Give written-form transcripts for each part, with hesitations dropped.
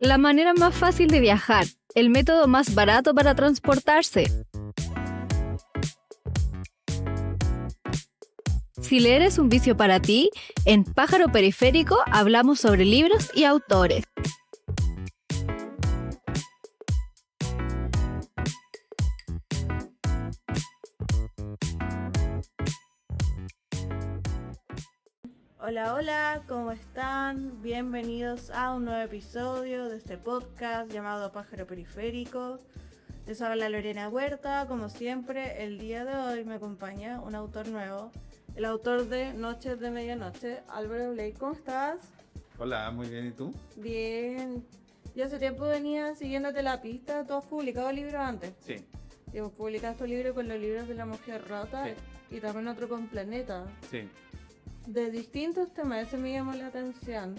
La manera más fácil de viajar, el método más barato para transportarse. Si leer es un vicio para ti, en Pájaro Periférico hablamos sobre libros y autores. Hola, hola, ¿cómo están? Bienvenidos a un nuevo episodio de este podcast llamado Pájaro Periférico. Les habla Lorena Huerta, como siempre. El día de hoy me acompaña un autor nuevo, el autor de Noches de Medianoche, Álvaro Blake. ¿Cómo estás? Hola, muy bien, ¿y tú? Bien. Yo hace tiempo venía siguiéndote la pista. ¿Tú has publicado libros antes? Sí, Y vos publicaste un libro con los libros de La Mujer Rota y también otro con Planeta. sí. De distintos temas, ese me llamó la atención.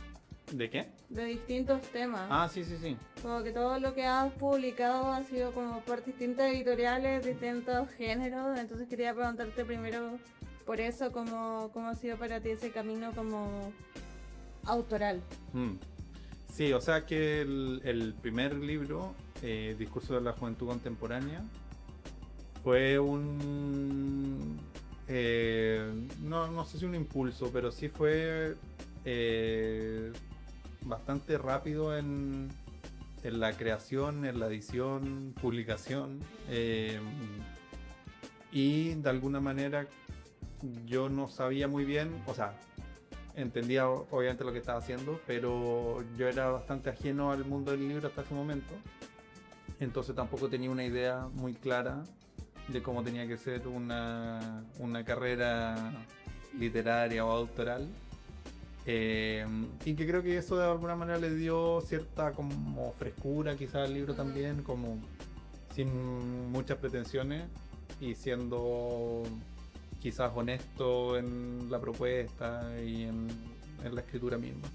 ¿De qué? De distintos temas. Ah, sí, sí, sí. Como que todo lo que has publicado ha sido como por distintas editoriales, distintos géneros. Entonces quería preguntarte primero por eso, cómo ha sido para ti ese camino como autoral. Sí, o sea que el primer libro, Discurso de la Juventud Contemporánea, fue no sé si un impulso, pero sí fue bastante rápido en la creación, en la edición, publicación, y de alguna manera yo no sabía muy bien, o sea, entendía obviamente lo que estaba haciendo, pero yo era bastante ajeno al mundo del libro hasta ese momento, entonces tampoco tenía una idea muy clara de cómo tenía que ser una carrera literaria o autoral, y que creo que eso de alguna manera le dio cierta como frescura quizás al libro también, como sin muchas pretensiones y siendo quizás honesto en la propuesta y en la escritura misma.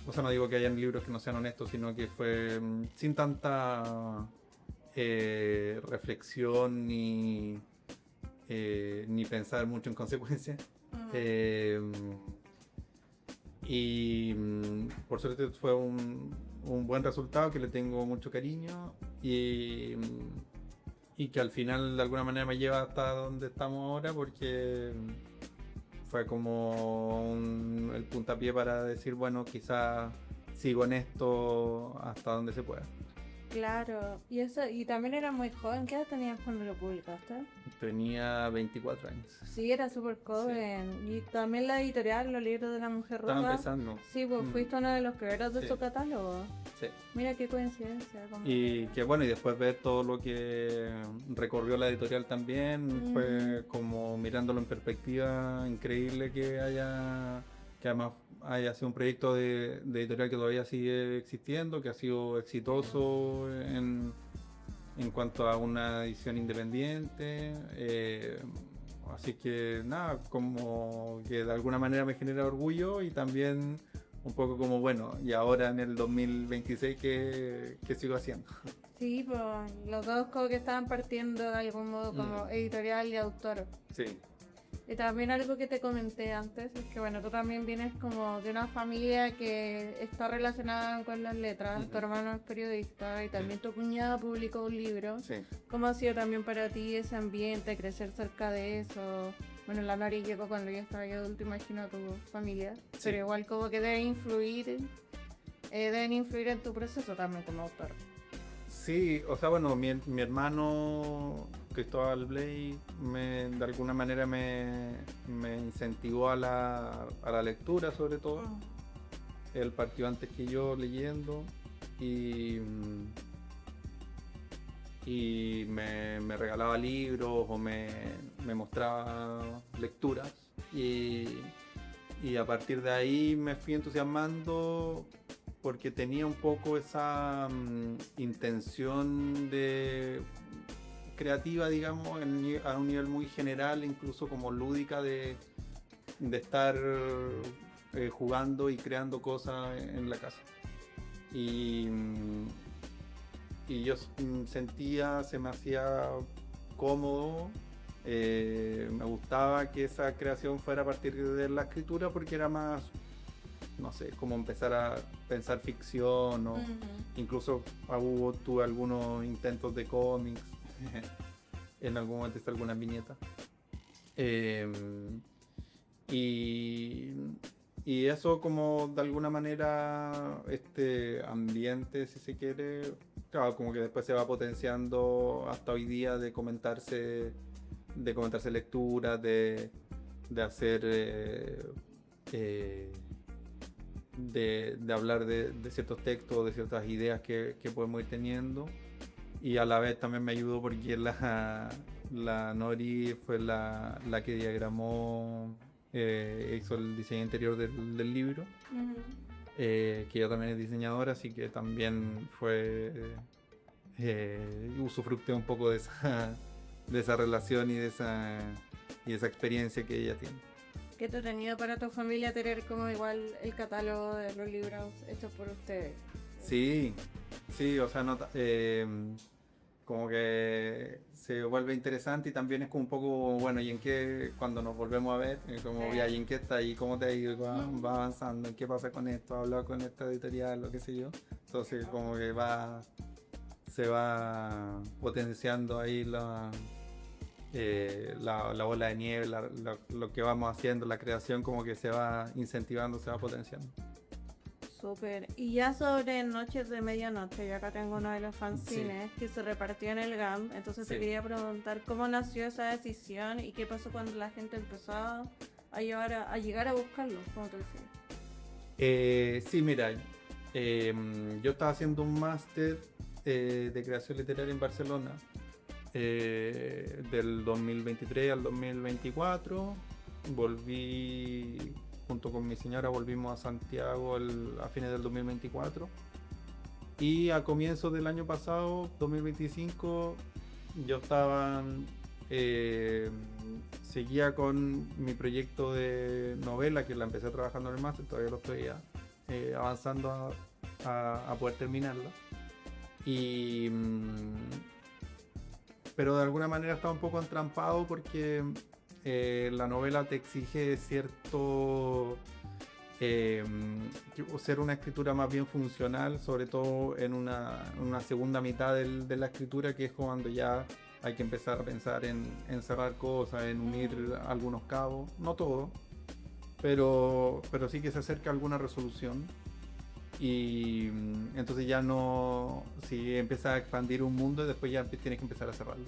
O sea, no digo que hayan libros que no sean honestos, sino que fue sin tanta reflexión ni pensar mucho en consecuencias. Y por suerte fue un buen resultado que le tengo mucho cariño y que al final de alguna manera me lleva hasta donde estamos ahora, porque fue como el puntapié para decir, bueno, quizás sigo en esto hasta donde se pueda. Claro, y también era muy joven. ¿Qué edad tenías cuando lo publicaste? Tenía 24 años. Sí, era súper joven. Sí. Y también la editorial, los libros de La Mujer Rota. Estaba empezando. Sí, pues fuiste uno de los primeros de su catálogo. Sí. Mira qué coincidencia. Y que bueno, y después ver todo lo que recorrió la editorial también, fue como mirándolo en perspectiva, increíble que además haya sido un proyecto de editorial que todavía sigue existiendo, que ha sido exitoso en cuanto a una edición independiente, así que nada, como que de alguna manera me genera orgullo y también un poco como, bueno, y ahora en el 2026 ¿qué sigo haciendo? Sí, pues los dos como que estaban partiendo de algún modo como editorial y autor. Sí. Y también algo que te comenté antes es que bueno, tú también vienes como de una familia que está relacionada con las letras. Tu hermano es periodista y también tu cuñada publicó un libro. Sí. ¿Cómo ha sido también para ti ese ambiente, crecer cerca de eso? Bueno, la Nori llegó cuando yo estaba yo adulto, imagino, a tu familia. Sí. Pero igual como que deben influir en tu proceso también como autor. Sí, o sea, bueno, mi hermano Cristóbal Blake de alguna manera me incentivó a la lectura, sobre todo. Él partió antes que yo leyendo y me regalaba libros o me mostraba lecturas y a partir de ahí me fui entusiasmando porque tenía un poco esa intención creativa, digamos, a un nivel muy general, incluso como lúdica, de estar jugando y creando cosas en la casa. Y yo sentía, se me hacía cómodo, me gustaba que esa creación fuera a partir de la escritura porque era más no sé, como empezar a pensar ficción o incluso tuve algunos intentos de cómics. En algún momento hice algunas viñetas. Y eso como de alguna manera este ambiente, si se quiere, claro, como que después se va potenciando hasta hoy día de comentarse lecturas, de hacer de hablar de ciertos textos, de ciertas ideas que podemos ir teniendo. Y a la vez también me ayudó porque la Nori fue la que diagramó, hizo el diseño interior del libro, que ella también es diseñadora, así que también fue usufructé un poco de esa relación y de esa experiencia que ella tiene. Qué entretenido para tu familia tener como igual el catálogo de los libros hechos por ustedes. Sí, o sea, como que se vuelve interesante y también es como un poco, bueno, y en qué, cuando nos volvemos a ver, como, y en qué está ahí, cómo te ha ido, va avanzando, en qué pasa con esto, habla con esta editorial, lo que sé yo. Entonces como que se va potenciando ahí la bola de nieve, lo que vamos haciendo, la creación como que se va incentivando, se va potenciando. Súper. Y ya sobre Noches de Medianoche, yo acá tengo uno de los fanzines que se repartió en el GAM, entonces te quería preguntar cómo nació esa decisión y qué pasó cuando la gente empezó a llegar a buscarlo, ¿cómo te decía? Sí, mira, yo estaba haciendo un máster de creación literaria en Barcelona del 2023 al 2024. Volví junto con mi señora, volvimos a Santiago a fines del 2024 y a comienzos del año pasado, 2025, yo seguía con mi proyecto de novela, que la empecé trabajando en el máster, todavía lo estoy avanzando a poder terminarla. Pero de alguna manera estaba un poco entrampado porque la novela te exige cierto ser una escritura más bien funcional, sobre todo en una segunda mitad de la escritura, que es cuando ya hay que empezar a pensar en cerrar cosas, en unir algunos cabos, no todo, pero sí que se acerca a alguna resolución. Y entonces ya no, si empiezas a expandir un mundo, después ya tienes que empezar a cerrarlo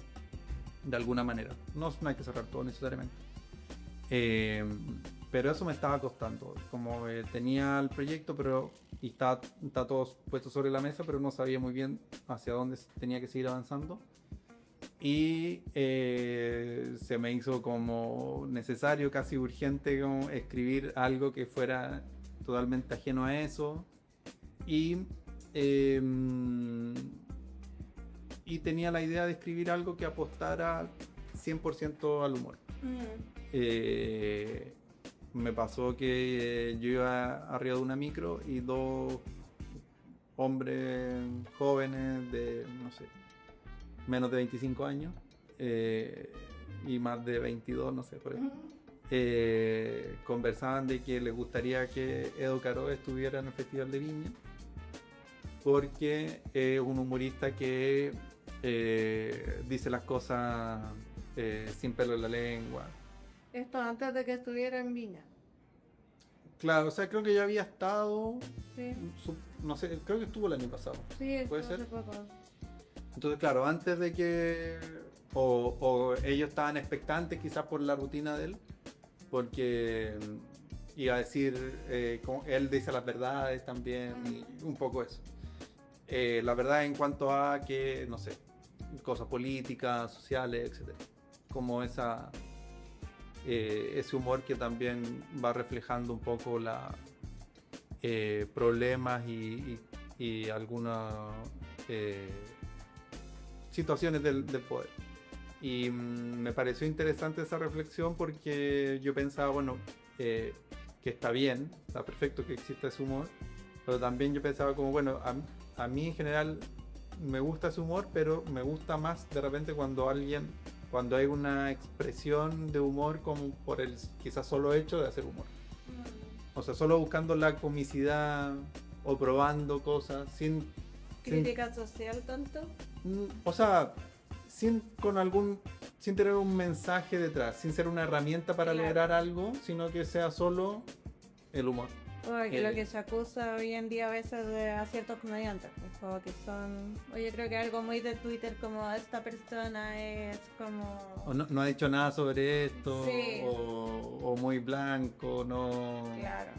de alguna manera. No hay que cerrar todo necesariamente, pero eso me estaba costando, como tenía el proyecto y está todo puesto sobre la mesa, pero no sabía muy bien hacia dónde tenía que seguir avanzando. Y se me hizo como necesario, casi urgente, como escribir algo que fuera totalmente ajeno a eso. Y tenía la idea de escribir algo que apostara 100% al humor. Me pasó que yo iba arriba de una micro y dos hombres jóvenes de, no sé, menos de 25 años y más de 22, no sé, por ahí, conversaban de que les gustaría que Edo Caro estuviera en el Festival de Viña, porque es un humorista que dice las cosas sin pelo en la lengua. Esto antes de que estuviera en Viña. Claro, o sea, creo que ya había estado, Sí. no sé, creo que estuvo el año pasado. Sí, ¿Puede hace ser? poco. Entonces, claro, antes de que o ellos estaban expectantes quizás por la rutina de él, porque iba a decir, él dice las verdades también, y un poco eso. La verdad en cuanto a que, no sé, cosas políticas, sociales, etc. Como ese humor que también va reflejando un poco problemas y algunas situaciones del poder. Y me pareció interesante esa reflexión porque yo pensaba, bueno, que está bien, está perfecto que exista ese humor, pero también yo pensaba como, bueno, a mí en general me gusta ese humor, pero me gusta más de repente cuando hay una expresión de humor como por el quizás solo hecho de hacer humor. O sea, solo buscando la comicidad o probando cosas sin ¿Crítica social tanto? o sea, sin tener un mensaje detrás, sin ser una herramienta para Claro. lograr algo, sino que sea solo el humor. Porque lo que se acusa hoy en día a veces a ciertos comediantes, pues, como que son... Yo creo que algo muy de Twitter, como esta persona es como... O no ha dicho nada sobre esto, Sí. o muy blanco, no. Claro.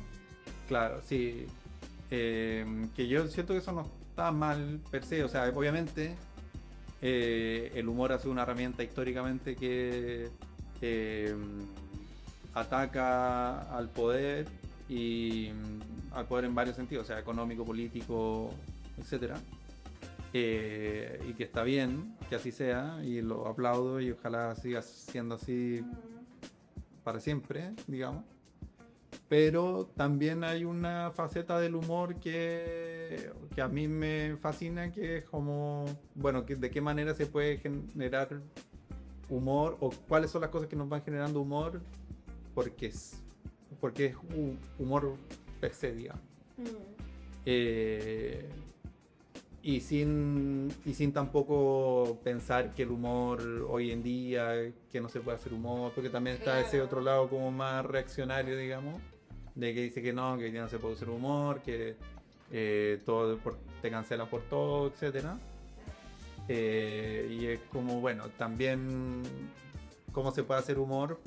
Claro, sí. Que yo siento que eso no está mal per se. O sea, obviamente el humor ha sido una herramienta históricamente que ataca al poder y al poder en varios sentidos, o sea, económico, político, etcétera. Y que está bien que así sea, y lo aplaudo y ojalá siga siendo así para siempre, digamos. Pero también hay una faceta del humor que a mí me fascina, que es como, bueno, de qué manera se puede generar humor, o cuáles son las cosas que nos van generando humor, porque es humor per se, digamos. Y sin tampoco pensar que el humor hoy en día, que no se puede hacer humor, porque también está Claro. ese otro lado como más reaccionario, digamos, de que dice que no, que hoy día no se puede hacer humor, que todo te cancelan por todo, etcétera. Y es como, bueno, también cómo se puede hacer humor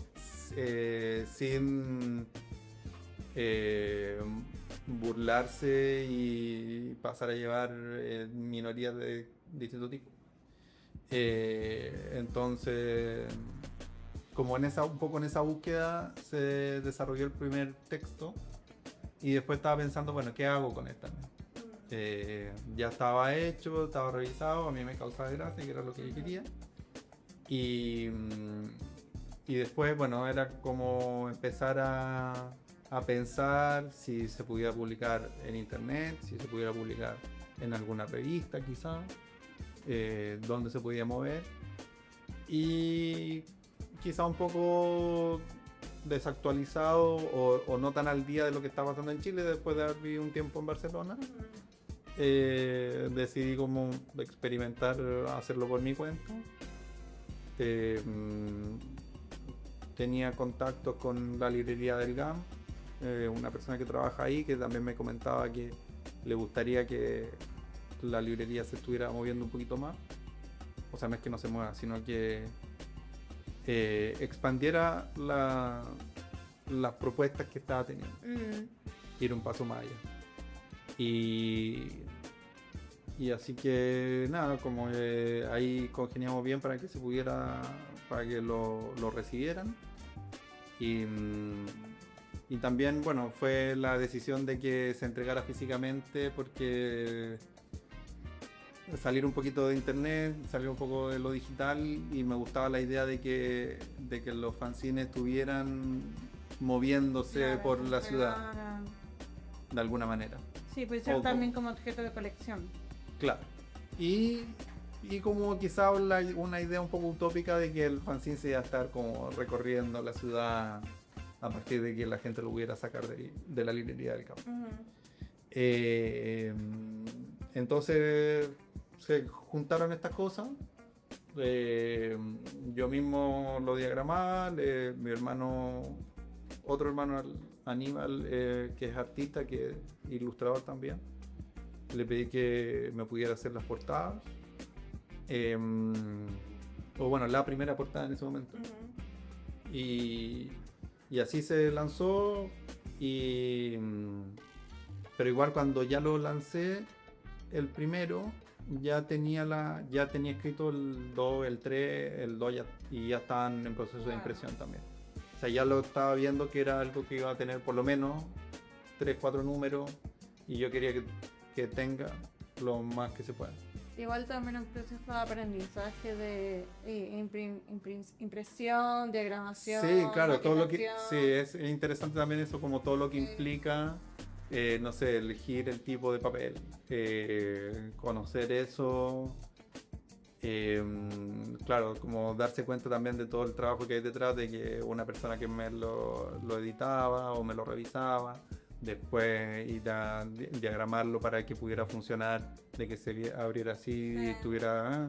sin burlarse y pasar a llevar minorías de distinto tipo. Entonces, como un poco en esa búsqueda se desarrolló el primer texto, y después estaba pensando, bueno, ¿qué hago con esta? Ya estaba hecho, estaba revisado, a mí me causaba gracia, que era lo que yo quería. Y después, bueno, era como empezar a pensar si se pudiera publicar en internet, si se pudiera publicar en alguna revista quizá, dónde se podía mover, y quizá un poco desactualizado o no tan al día de lo que está pasando en Chile después de haber vivido un tiempo en Barcelona. Decidí como experimentar hacerlo por mi cuenta. Tenía contactos con la librería del GAM, una persona que trabaja ahí, que también me comentaba que le gustaría que la librería se estuviera moviendo un poquito más. O sea, no es que no se mueva, sino que expandiera las propuestas que estaba teniendo, ir un paso más allá. Y así que nada, como ahí congeniamos bien para que se pudiera, para que lo recibieran. Y también, bueno, fue la decisión de que se entregara físicamente, porque salir un poquito de internet, salir un poco de lo digital, y me gustaba la idea de que los fanzines estuvieran moviéndose Claro, por la ciudad claro. de alguna manera. Sí, puede ser Ojo. también como objeto de colección. Claro. Y como quizá una idea un poco utópica de que el fanzine se iba a estar como recorriendo la ciudad a partir de que la gente lo pudiera sacar de la librería del campo. Entonces se juntaron estas cosas. Yo mismo lo diagramaba, mi hermano, otro hermano, Aníbal, que es artista, que es ilustrador también, le pedí que me pudiera hacer las portadas, o bueno, la primera portada en ese momento. Y así se lanzó, pero igual cuando ya lo lancé, el primero, ya tenía escrito el 2, el 3, el 2 y ya estaban en proceso de impresión también. O sea, ya lo estaba viendo que era algo que iba a tener por lo menos 3, 4 números, y yo quería que tenga lo más que se pueda. Igual también un proceso de aprendizaje de impresión, diagramación. Sí, claro, todo lo que maquetación. sí, es interesante también eso, como todo lo que implica, no sé, elegir el tipo de papel, conocer eso, Claro, como darse cuenta también de todo el trabajo que hay detrás, de que una persona que me lo editaba o me lo revisaba, después ir a diagramarlo para que pudiera funcionar, de que se abriera así, estuviera,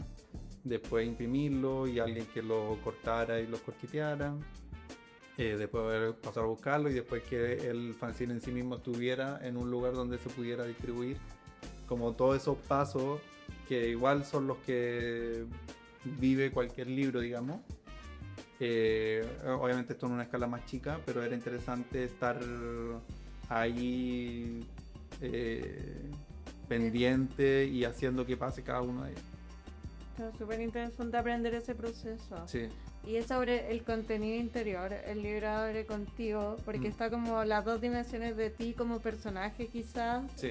después imprimirlo y alguien que lo cortara y lo corquiteara, después pasar a buscarlo y después que el fanzine en sí mismo estuviera en un lugar donde se pudiera distribuir, como todos esos pasos que igual son los que vive cualquier libro, digamos. Obviamente esto en una escala más chica, pero era interesante estar ahí pendiente y haciendo que pase cada uno de ellos. Es súper interesante aprender ese proceso. Sí. Y es sobre el contenido interior, el libro abre contigo, porque está como las dos dimensiones de ti como personaje quizás, Sí.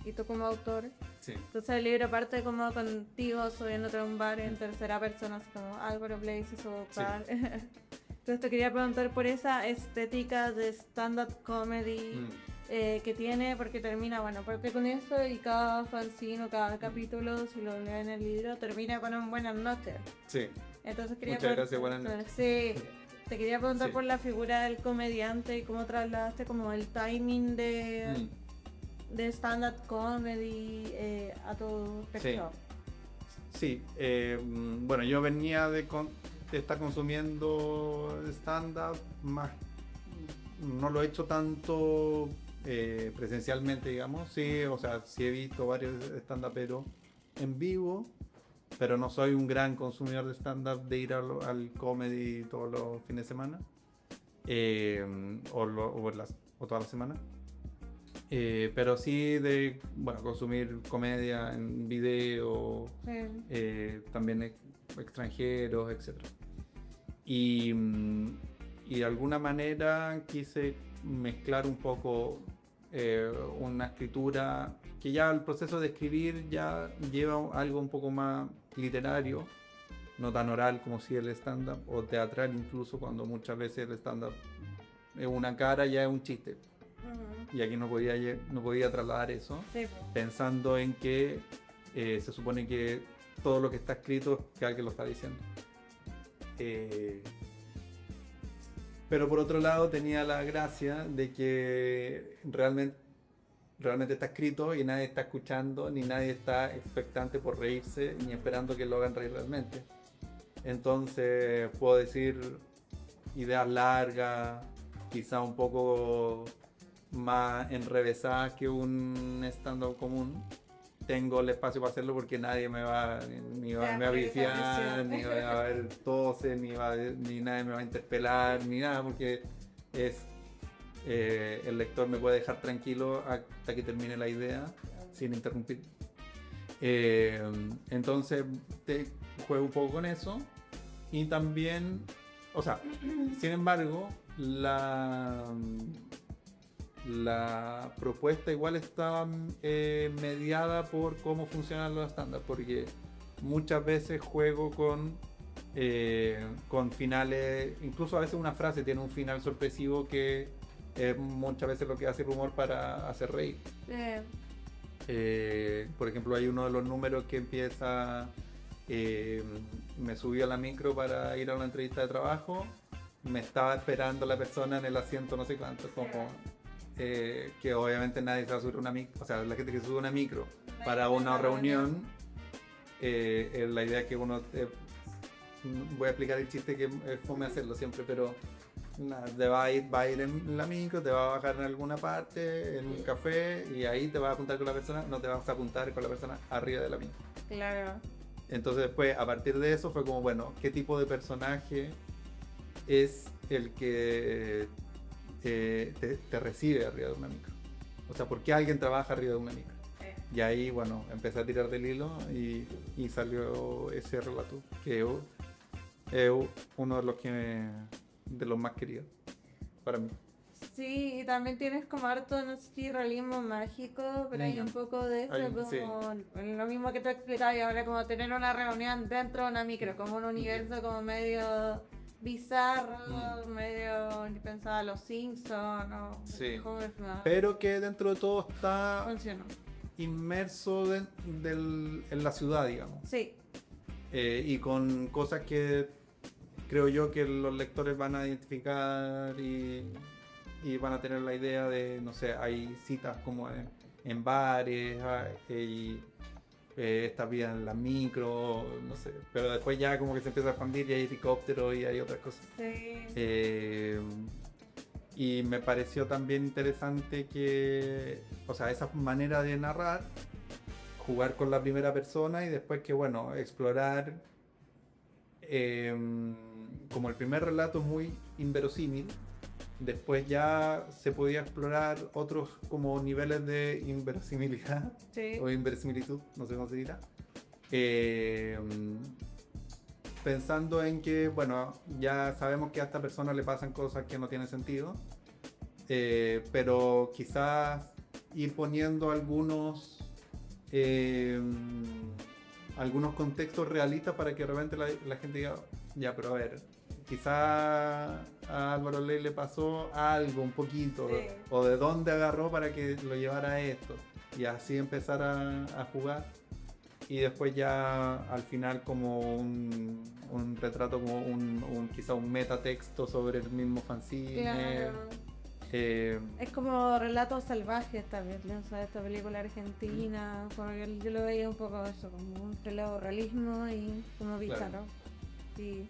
y tú como autor. Sí. Entonces el libro parte como contigo subiéndote a un bar en tercera persona, así como Álvaro Blaze y su bar. Entonces te quería preguntar por esa estética de stand-up comedy que tiene, porque termina, bueno, parte con eso y cada fanzine o cada capítulo, si lo leen en el libro, termina con un buenas noches. Sí. Entonces quería Muchas gracias, buenas noches. Sí, te quería preguntar Sí. por la figura del comediante y cómo trasladaste como el timing de stand-up comedy a tu texto. Sí, bueno, yo venía de estar consumiendo stand-up, más no lo he hecho tanto presencialmente, digamos. Sí, o sea, sí he visto varios stand-uperos en vivo, pero no soy un gran consumidor de stand-up de ir al comedy todos los fines de semana o toda la semana. Pero sí de consumir comedia en video, también extranjeros, etc. Y de alguna manera quise mezclar un poco una escritura que ya el proceso de escribir ya lleva algo un poco más literario, no tan oral como si el stand-up, o teatral incluso, cuando muchas veces el stand-up es una cara, ya es un chiste. Y aquí no podía trasladar eso, pensando en que se supone que todo lo que está escrito es que alguien lo está diciendo. Pero por otro lado tenía la gracia de que realmente está escrito y nadie está escuchando, ni nadie está expectante por reírse, ni esperando que lo hagan reír realmente. Entonces puedo decir ideas largas, quizá un poco más enrevesadas que un stand-up común. Tengo el espacio para hacerlo porque nadie me va a bifiar, ni va a ver tose, ni nadie me va a interpelar, ni nada, porque el lector me puede dejar tranquilo hasta que termine la idea sin interrumpir. Entonces juego un poco con eso y también, o sea, sin embargo, la propuesta igual estaba mediada por cómo funcionan los estándares, porque muchas veces juego con finales, incluso a veces una frase tiene un final sorpresivo que es muchas veces lo que hace el humor para hacer reír. Por ejemplo, hay uno de los números que empieza, me subí a la micro para ir a una entrevista de trabajo, me estaba esperando la persona en el asiento no sé cuánto, como que obviamente nadie se va a subir una micro, o sea, la gente que sube una micro para una reunión, la idea es que uno, voy a explicar el chiste que es fome hacerlo siempre, pero nada, va a ir en la micro, te va a bajar en alguna parte, en un café, y ahí te vas a juntar con la persona, no te vas a juntar con la persona arriba de la micro. Claro. Entonces después, a partir de eso, fue como, bueno, ¿qué tipo de personaje es el que te recibe arriba de una micro? O sea, ¿por qué alguien trabaja arriba de una micro? Y ahí, bueno, empecé a tirar del hilo y salió ese relato, que es uno de los más queridos para mí. Sí, y también tienes como harto, no sé si realismo mágico, pero hay un poco de eso, como lo mismo que tú explicabas ahora, como tener una reunión dentro de una micro, como un universo como medio bizarro, medio pensaba a los Simpsons, ¿no? Pero que dentro de todo está funciona. inmerso en la ciudad, digamos. Sí. y con cosas que creo yo que los lectores van a identificar y van a tener la idea de, no sé, hay citas como en bares, y esta vida en la micro, no sé, pero después ya como que se empieza a expandir y hay helicópteros y hay otras cosas. Sí. Y me pareció también interesante que, o sea, esa manera de narrar, jugar con la primera persona y después que, bueno, explorar, como el primer relato es muy inverosímil, después ya se podía explorar otros como niveles de inverosimilidad o inverosimilitud, no sé cómo se dirá. Pensando en que, bueno, ya sabemos que a esta persona le pasan cosas que no tienen sentido, pero quizás ir poniendo algunos contextos realistas para que de repente la gente diga, ya, pero a ver, quizás a Álvaro Ley le pasó algo un poquito, o de dónde agarró para que lo llevara a esto, y así empezar a jugar. Y después ya al final como un retrato, como quizá un metatexto sobre el mismo fanzine. Claro. Es como Relatos Salvajes también, o sea, esta película argentina, como yo lo veía un poco eso, como un relato realismo y como bizarro. Sí.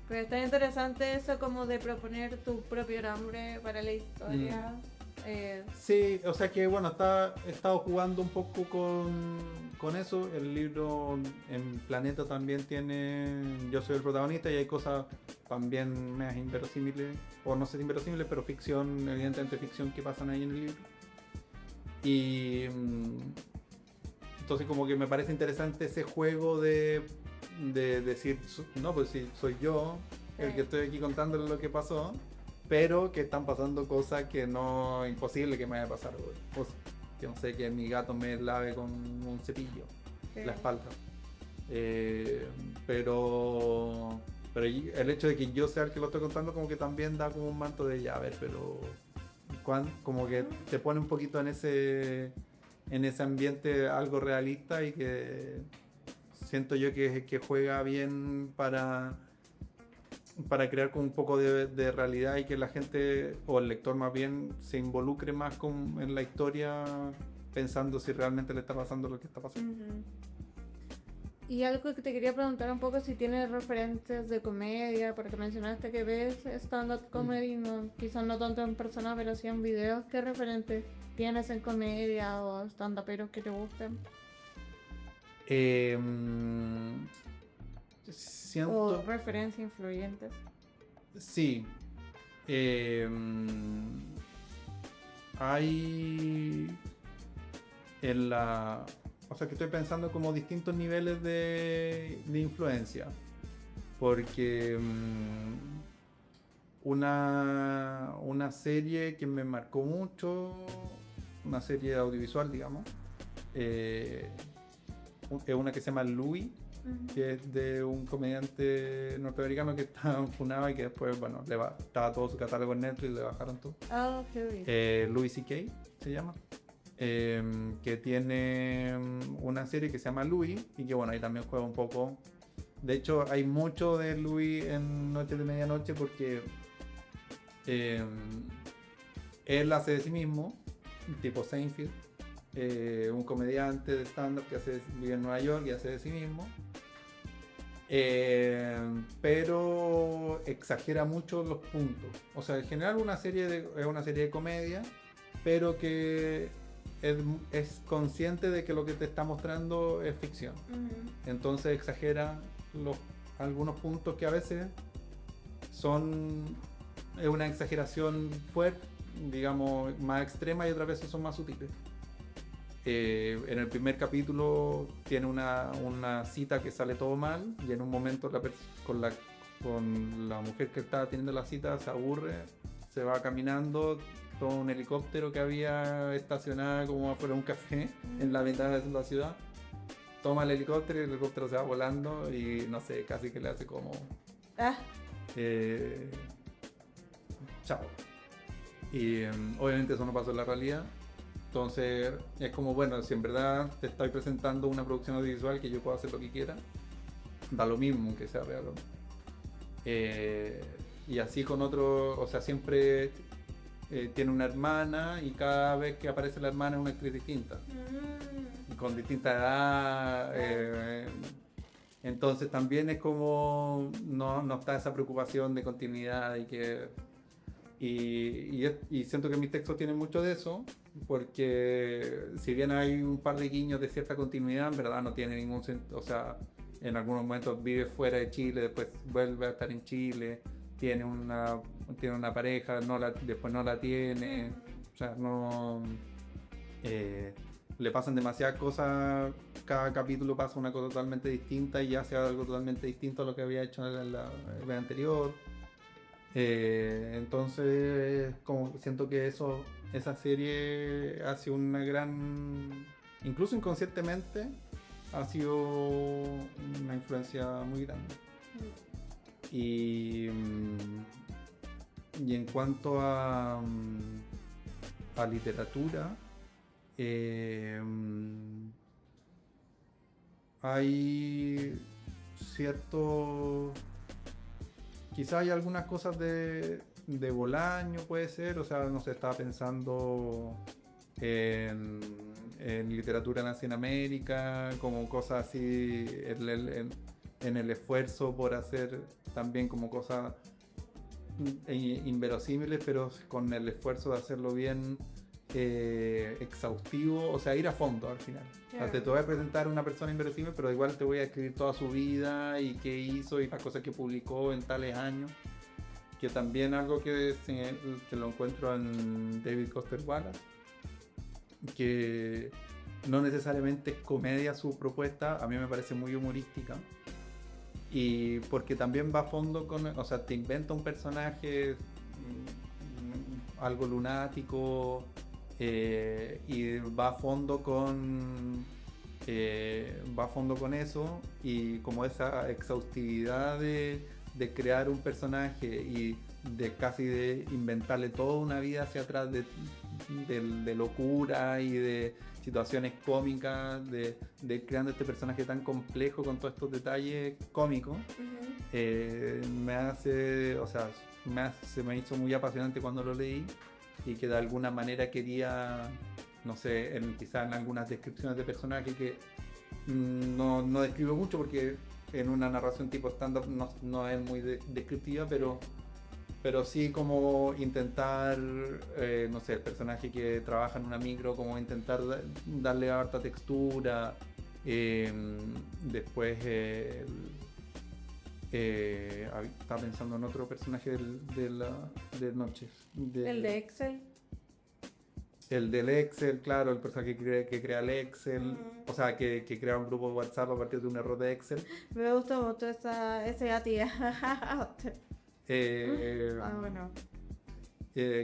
Pero está interesante eso como de proponer tu propio nombre para la historia. Sí, o sea que bueno, he estado jugando un poco con eso. El libro en Planeta también tiene yo soy el protagonista y hay cosas también medias inverosímiles, o no sé si inverosímiles, pero ficción, evidentemente ficción, que pasan ahí en el libro. Y entonces como que me parece interesante ese juego de decir, no, pues sí, soy yo el que estoy aquí contándole lo que pasó, pero que están pasando cosas que no, imposible que me vaya a pasar, o que no sé, que mi gato me lave con un cepillo la espalda, pero el hecho de que yo sea el que lo estoy contando como que también da como un manto de ya, a ver, pero como que te pone un poquito en ese ambiente algo realista, y que siento yo que juega bien para crear con un poco de realidad, y que la gente, o el lector más bien, se involucre más en la historia, pensando si realmente le está pasando lo que está pasando. Uh-huh. Y algo que te quería preguntar un poco, si tienes referentes de comedia, porque mencionaste que ves stand-up comedy, quizás no tanto en persona, pero sí en videos. ¿Qué referentes tienes en comedia o stand-uperos que te gusten? O referencias influyentes. Sí. Hay o sea que estoy pensando como distintos niveles de influencia. Porque una serie que me marcó mucho, una serie audiovisual, digamos, es una que se llama Louis, que es de un comediante norteamericano que estaba funado y que después, bueno, estaba todo su catálogo en Netflix y le bajaron todo. Louis C.K. se llama, que tiene una serie que se llama Louis, y que bueno, ahí también juega un poco. De hecho, hay mucho de Louis en Noches de Medianoche, porque él hace de sí mismo, tipo Seinfeld, un comediante de stand-up que vive en Nueva York y hace de sí mismo, pero exagera mucho los puntos. O sea, en general es una serie de comedia, pero que es consciente de que lo que te está mostrando es ficción. Entonces exagera algunos puntos que a veces es una exageración fuerte, digamos, más extrema, y otras veces son más sutiles. En el primer capítulo tiene una cita que sale todo mal, y en un momento con la mujer que está teniendo la cita se aburre, se va caminando, toma un helicóptero que había estacionado como afuera de un café en la ventana de la ciudad, toma el helicóptero y el helicóptero se va volando, y no sé, casi que le hace como chao. Y obviamente eso no pasó en la realidad. Entonces es como, bueno, si en verdad te estoy presentando una producción audiovisual que yo puedo hacer lo que quiera, da lo mismo que sea real o no. Y así con otro, o sea, siempre tiene una hermana y cada vez que aparece la hermana es una actriz distinta, con distinta edad. Entonces también es como no está esa preocupación de continuidad y siento que mis textos tienen mucho de eso, porque si bien hay un par de guiños de cierta continuidad, en verdad no tiene ningún sentido. O sea, en algunos momentos vive fuera de Chile, después vuelve a estar en Chile, tiene una pareja, después no la tiene. O sea, no... le pasan demasiadas cosas, cada capítulo pasa una cosa totalmente distinta y hace algo totalmente distinto a lo que había hecho en la vez anterior. Entonces, como siento que esa serie hace una gran, incluso inconscientemente, ha sido una influencia muy grande. Y en cuanto a literatura, hay cierto... Quizá hay algunas cosas de Bolaño, puede ser, o sea, no sé, estaba pensando en literatura nazi en América, como cosas así, en el esfuerzo por hacer también como cosas inverosímiles, pero con el esfuerzo de hacerlo bien exhaustivo, o sea, ir a fondo al final. Claro. O sea, te voy a presentar una persona inverosímil, pero igual te voy a escribir toda su vida y qué hizo y las cosas que publicó en tales años, que también algo que lo encuentro en David Foster Wallace, que no necesariamente es comedia su propuesta, a mí me parece muy humorística, y porque también va a fondo o sea, te inventa un personaje algo lunático, y va a fondo con eso, y como esa exhaustividad de crear un personaje y de inventarle toda una vida hacia atrás de locura y de situaciones cómicas, de creando este personaje tan complejo con todos estos detalles cómicos. Se me hizo muy apasionante cuando lo leí, y que de alguna manera quería, no sé, quizás en algunas descripciones de personajes que no describo mucho, porque en una narración tipo stand-up no es muy descriptiva, pero sí como intentar, no sé, el personaje que trabaja en una micro, como intentar darle harta textura. Después estaba pensando en otro personaje de Noches. El de Excel. El del Excel, claro, el personaje que crea el Excel, o sea, que crea un grupo de WhatsApp a partir de un error de Excel. Me gustó mucho ese tía. Bueno.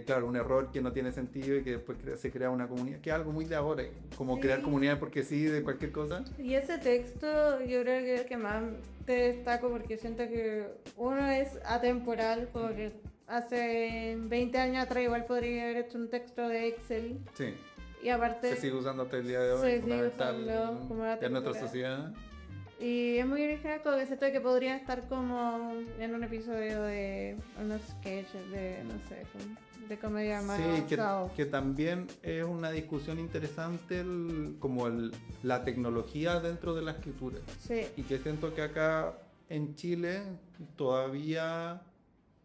Claro, un error que no tiene sentido y que después se crea una comunidad, que es algo muy de ahora, como Sí. crear comunidades porque sí, de cualquier cosa. Y ese texto yo creo que es el que más te destaco, porque siento que uno es atemporal, porque hace 20 años atrás igual podría haber hecho un texto de Excel, Sí, y aparte se sigue usando hasta el día de hoy, se sigue fundamental usando como una en nuestra textura. sociedad. Y es muy original, como que siento que podría estar como en un episodio de unos sketches de, no sé, de comedia más Sí, avanzado. que también es una discusión interesante la tecnología dentro de la escritura. Sí. Y que siento que acá en Chile todavía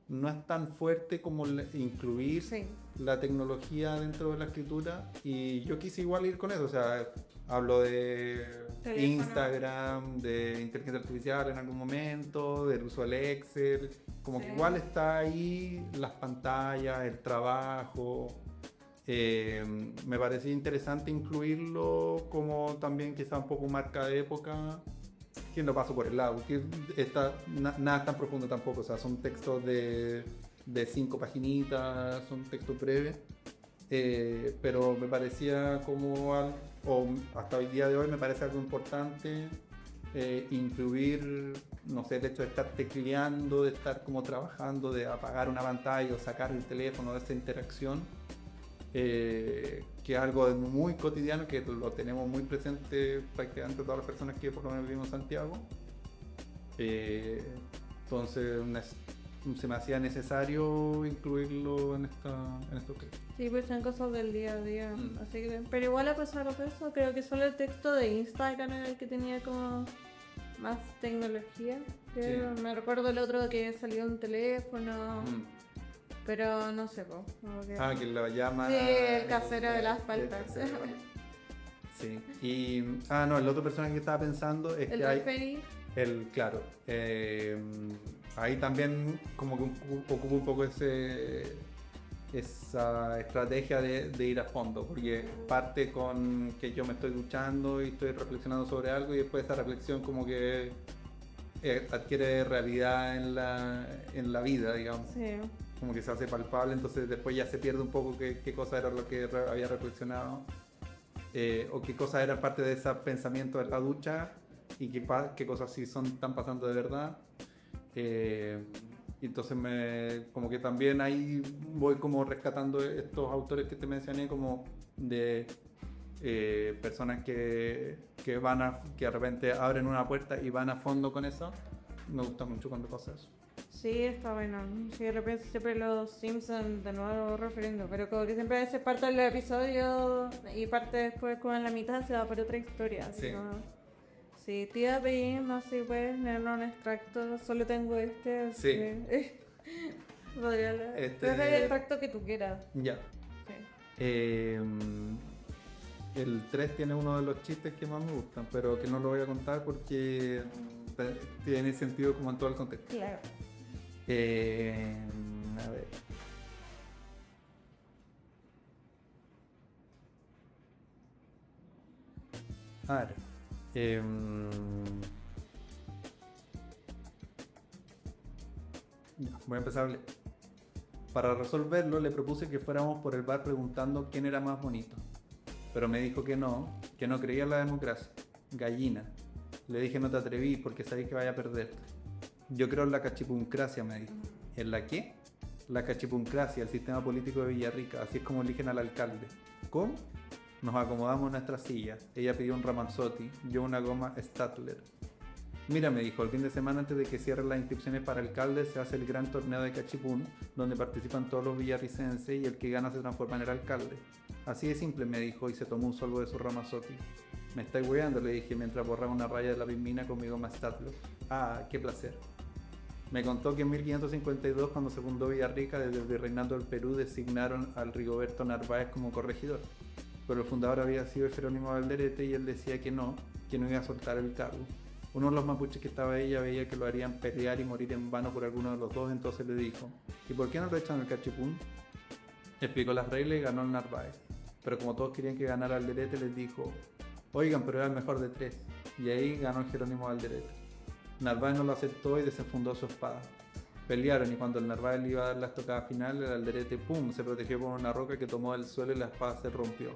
no es tan fuerte como incluir Sí. la tecnología dentro de la escritura, y yo quise igual ir con eso, o sea, hablo de Teléfono. Instagram, de inteligencia artificial en algún momento, del uso del Excel, como Sí. que igual está ahí las pantallas, el trabajo. Me parecía interesante incluirlo como también quizá un poco marca de época, que no paso por el lado, que nada tan profundo tampoco, o sea, son textos de 5 paginitas, son textos breves, pero me parecía como o hasta hoy día de hoy me parece algo importante, incluir, no sé, el hecho de estar tecleando, de estar como trabajando, de apagar una pantalla o sacar el teléfono, de esta interacción, que es algo muy cotidiano, que lo tenemos muy presente prácticamente todas las personas que por lo menos vivimos en Santiago. Entonces se me hacía necesario incluirlo en estos textos. Sí, pues son cosas del día a día. Mm. Así que, pero igual a pesar de eso, creo que solo el texto de Instagram era el que tenía como más tecnología. Creo. Sí. Me recuerdo el otro que salió un teléfono, Mm. pero no sé, po, como que... Que lo llama... Sí, el casero de las el paltas. casero. Sí. Y... el otro personaje que estaba pensando es El que hay... referee. Claro. Ahí también como que ocupa un poco esa estrategia de ir a fondo, porque parte con que yo me estoy duchando y estoy reflexionando sobre algo y después esa reflexión como que adquiere realidad en la vida, digamos. Sí. Como que se hace palpable, entonces después ya se pierde un poco qué cosa era lo que había reflexionado, o qué cosas eran parte de ese pensamiento de la ducha y qué cosas sí están pasando de verdad. Entonces como que también ahí voy como rescatando estos autores que te mencioné, como de personas que de repente abren una puerta y van a fondo con eso. Me gusta mucho cuando pasa eso. Sí, está bueno. Sí, de repente siempre los Simpsons de nuevo refiriendo, pero como que siempre a veces parte del episodio y parte después como en la mitad se va por otra historia. Así Sí. como... Sí, te iba a pedir, no sé si puedes leer un extracto, solo tengo este, así Sí. que... Podría leer. Este- Puedes leer el extracto que tú quieras. Ya. Sí. El 3 tiene uno de los chistes que más me gustan, pero que no lo voy a contar porque tiene sentido como en todo el contexto. Claro. A ver. A ver. Voy a empezar a leer. Para resolverlo le propuse que fuéramos por el bar preguntando quién era más bonito. Pero me dijo que no creía en la democracia. Gallina. Le dije no te atreví porque sabéis que vaya a perderte. Yo creo en la cachipuncracia, me dijo. ¿En la qué? La cachipuncracia, el sistema político de Villarrica. Así es como eligen al alcalde. ¿Cómo? Nos acomodamos en nuestras sillas. Ella pidió un Ramanzotti, yo una goma Statler. Mira, me dijo, el fin de semana antes de que cierren las inscripciones para alcalde se hace el gran torneo de cachipún, donde participan todos los villarricenses y el que gana se transforma en el alcalde. Así de simple, me dijo, y se tomó un sorbo de su Ramazotti. Me estáis weando, le dije mientras borraba una raya de la pismina con mi goma Statler. Ah, qué placer. Me contó que en 1552, cuando se fundó Villarrica, desde el virreinato del Perú designaron al Rigoberto Narváez como corregidor. Pero el fundador había sido Jerónimo Valderete y él decía que no iba a soltar el cargo. Uno de los mapuches que estaba ahí ya veía que lo harían pelear y morir en vano por alguno de los dos, entonces le dijo, ¿y por qué no lo echan el cachipún? Explicó las reglas y ganó el Narváez. Pero como todos querían que ganara Valderete, les dijo, oigan, pero era el mejor de tres. Y ahí ganó el Jerónimo Valderete. Narváez no lo aceptó y desenfundó su espada. Pelearon y cuando el Narváez le iba a dar la estocada final, el Alderete, ¡pum!, se protegió por una roca que tomó del suelo y la espada se rompió.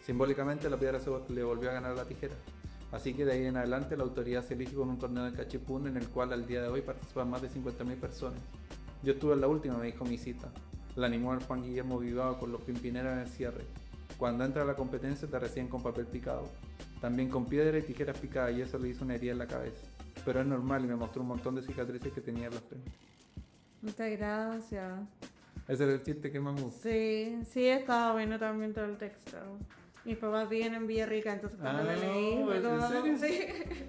Simbólicamente la piedra le volvió a ganar la tijera. Así que de ahí en adelante la autoridad se elige con un torneo de cachipún en el cual al día de hoy participan más de 50.000 personas. Yo estuve en la última, me dijo mi cita. La animó el Juan Guillermo Vivado con los pimpineros en el cierre. Cuando entra a la competencia te reciben con papel picado. También con piedra y tijeras picadas y eso le hizo una herida en la cabeza. Pero es normal y me mostró un montón de cicatrices que tenía en la frente. Muchas gracias. Ese era el chiste que más me gusta. Sí, sí, estaba bueno también todo el texto. Mis papás viven en Villarrica, entonces cuando lo leí, fue ¿en como... serio? Sí.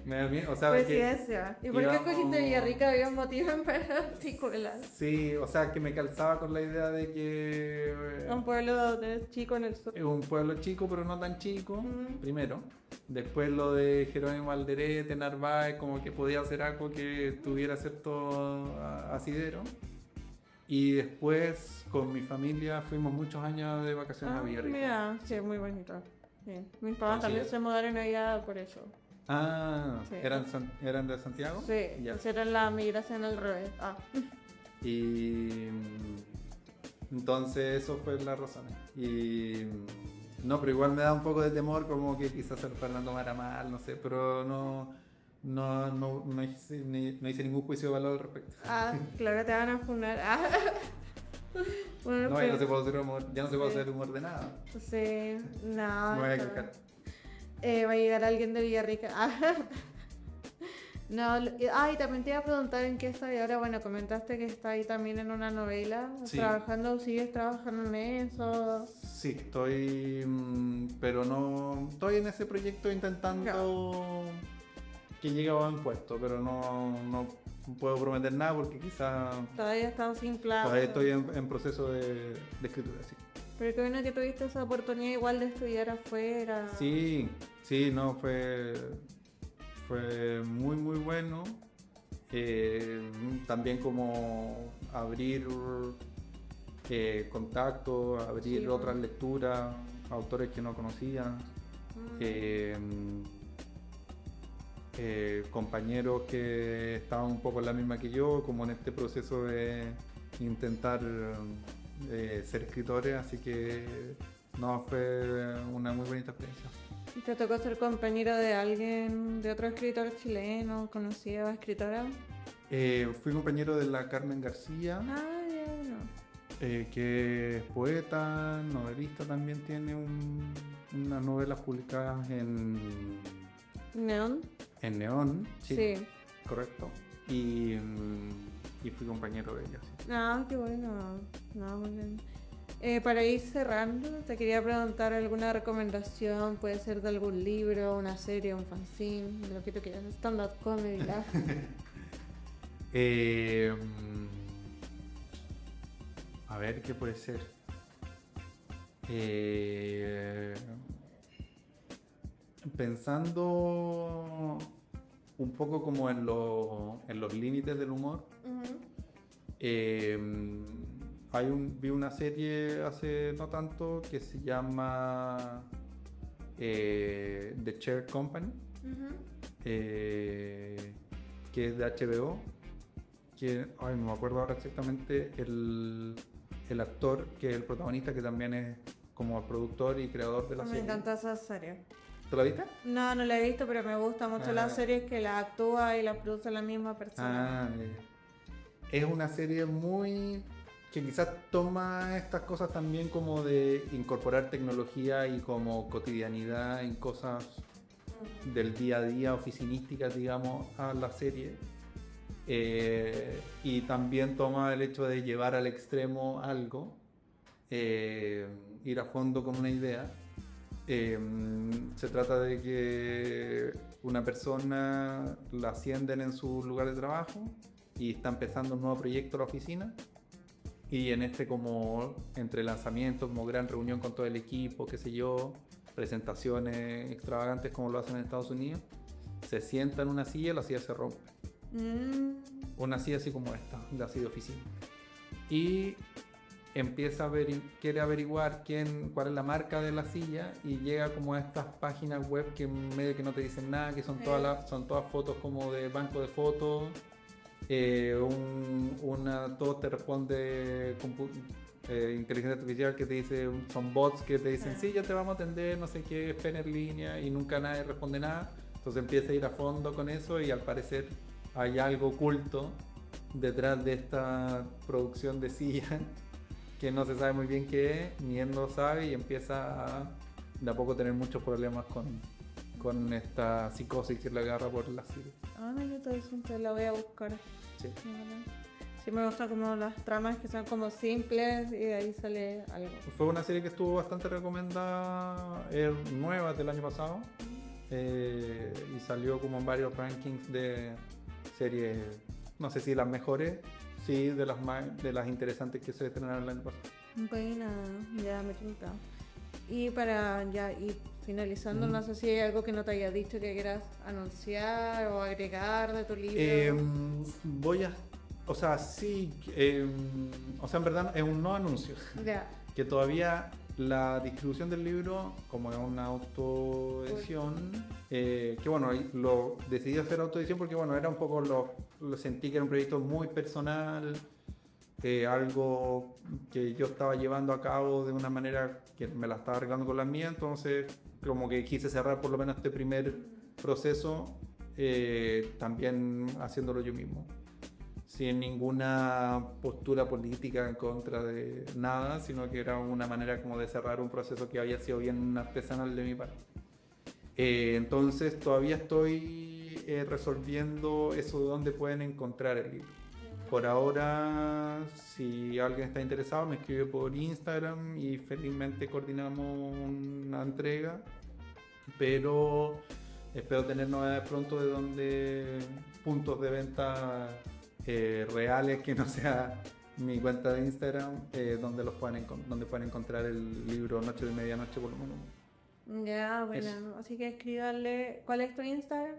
Me da miedo, o sea, Coincidencia. ¿Y por qué íbamos- escogiste Villarrica? ¿Había un motivo en particular? Sí, o sea, que me calzaba con la idea de que Un pueblo chico en el sur. es un pueblo chico, pero no tan chico, Mm. primero. Después lo de Jerónimo Alderete, Narváez, como que podía hacer algo que tuviera cierto asidero. Y después con mi familia fuimos muchos años de vacaciones a Villarrica. Mira, sí, es muy bonito. Sí. Mis papás también se mudaron allá por eso. Ah, Sí. ¿eran de Santiago? Sí, Ya. hicieron la migración al revés. Y entonces eso fue la razón. Y no, pero igual me da un poco de temor, como que quizás el Fernando tomara mal, no sé, pero no hice ningún juicio de valor al respecto. Claro, te van a funar. Bueno, No, ya no se puede hacer humor, ya no se puede Sí. hacer humor de nada. Sí, no. Me voy a está quejar. bien. Va a llegar alguien de Villarrica. No, y también te iba a preguntar en qué estás ahora. Bueno, comentaste que estás ahí también en una novela, Sí. trabajando, ¿sigues trabajando en eso? Sí, estoy, pero no, estoy en ese proyecto intentando que llegue a buen puesto, pero no puedo prometer nada porque quizás Todavía estás sin plazo. todavía estoy en proceso de escritura, sí. Pero qué bueno que tuviste esa oportunidad igual de estudiar afuera. Sí, sí, no, fue muy, muy bueno. También como abrir contactos, abrir Sí, otras lecturas, autores que no conocía, compañeros que estaban un poco en la misma que yo, como en este proceso de intentar ser escritores, así que no, fue una muy bonita experiencia. ¿Te tocó ser compañero de alguien, de otro escritor chileno, conocida escritora? Fui compañero de la Carmen García, Ah, ya, no. que es poeta, novelista, también tiene unas novelas publicadas ¿Neón? en Neón, Sí. correcto, y fui compañero de ella. Sí. Ah, qué bueno. No, muy bien. Para ir cerrando, te quería preguntar alguna recomendación, puede ser de algún libro, una serie, un fanzine, de lo que tú quieras, stand-up comedy, la... A ver, ¿qué puede ser? Pensando un poco como en los límites del humor, vi una serie hace no tanto que se llama The Chair Company, que es de HBO, que no me acuerdo ahora exactamente el actor que es el protagonista, que también es como el productor y creador de la Me serie. encanta esa serie. ¿Te la viste? No, no la he visto, pero me gusta mucho las series que la actúa y la produce la misma persona. Es una serie muy que quizás toma estas cosas también como de incorporar tecnología y como cotidianidad en cosas del día a día, oficinísticas, digamos, a la serie. Y también toma el hecho de llevar al extremo algo, ir a fondo con una idea. Se trata de que una persona la ascienden en su lugar de trabajo y está empezando un nuevo proyecto en la oficina, y en este como entre lanzamientos, como gran reunión con todo el equipo, qué sé yo, presentaciones extravagantes como lo hacen en Estados Unidos, se sienta en una silla y la silla se rompe. Una silla así como esta, la silla de oficina, y empieza a quiere averiguar cuál es la marca de la silla, y llega como a estas páginas web que medio que no te dicen nada, que son todas fotos como de banco de fotos. Todo te responde inteligencia artificial que te dice, son bots que te dicen sí, ya te vamos a atender, no sé qué, espera en línea, y nunca nadie responde nada. Entonces empieza a ir a fondo con eso, y al parecer hay algo oculto detrás de esta producción de silla que no se sabe muy bien qué es, ni él lo sabe, y empieza a de a poco tener muchos problemas con esta psicosis que le agarra por la silla. Ah, no, yo todo eso entonces la voy a buscar. Sí. Sí, me gustan como las tramas que son como simples y de ahí sale algo. Fue una serie que estuvo bastante recomendada, es nueva, del año pasado, y salió como en varios rankings de series, no sé si las mejores, sí, de las interesantes que se estrenaron el año pasado. Buena, ya me tinta. Y para ya ir finalizando, no sé si hay algo que no te haya dicho que quieras anunciar o agregar de tu libro. O sea, sí, o sea, en verdad es un no anuncio. Ya. Que todavía la distribución del libro, como es una autoedición, que bueno, lo decidí hacer autoedición porque bueno, era un poco lo sentí que era un proyecto muy personal, algo que yo estaba llevando a cabo de una manera que me la estaba arreglando con la mía, entonces como que quise cerrar por lo menos este primer proceso también haciéndolo yo mismo, sin ninguna postura política en contra de nada, sino que era una manera como de cerrar un proceso que había sido bien artesanal de mi parte. Entonces todavía estoy resolviendo eso de dónde pueden encontrar el libro. Por ahora, si alguien está interesado, me escribe por Instagram y felizmente coordinamos una entrega, pero espero tener novedades pronto de puntos de venta reales, que no sea mi cuenta de Instagram, donde pueden encontrar el libro Noche de Medianoche por lo menos. Ya, bueno, así que escríbanle. ¿Cuál es tu Instagram?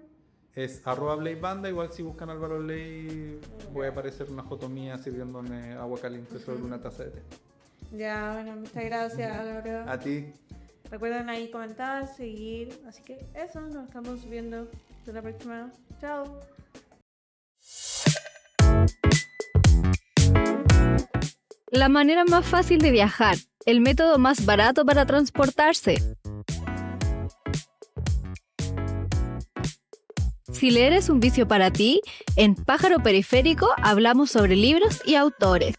Es @BladeBanda. Igual si buscan Álvaro Blade voy a aparecer una foto mía sirviéndome agua caliente sobre una taza de té. Ya, bueno, muchas gracias, Álvaro. A ti. Recuerden ahí comentar, seguir. Así que eso, nos estamos viendo hasta la próxima. Chao. La manera más fácil de viajar, el método más barato para transportarse. Si leer es un vicio para ti, en Pájaro Periférico hablamos sobre libros y autores.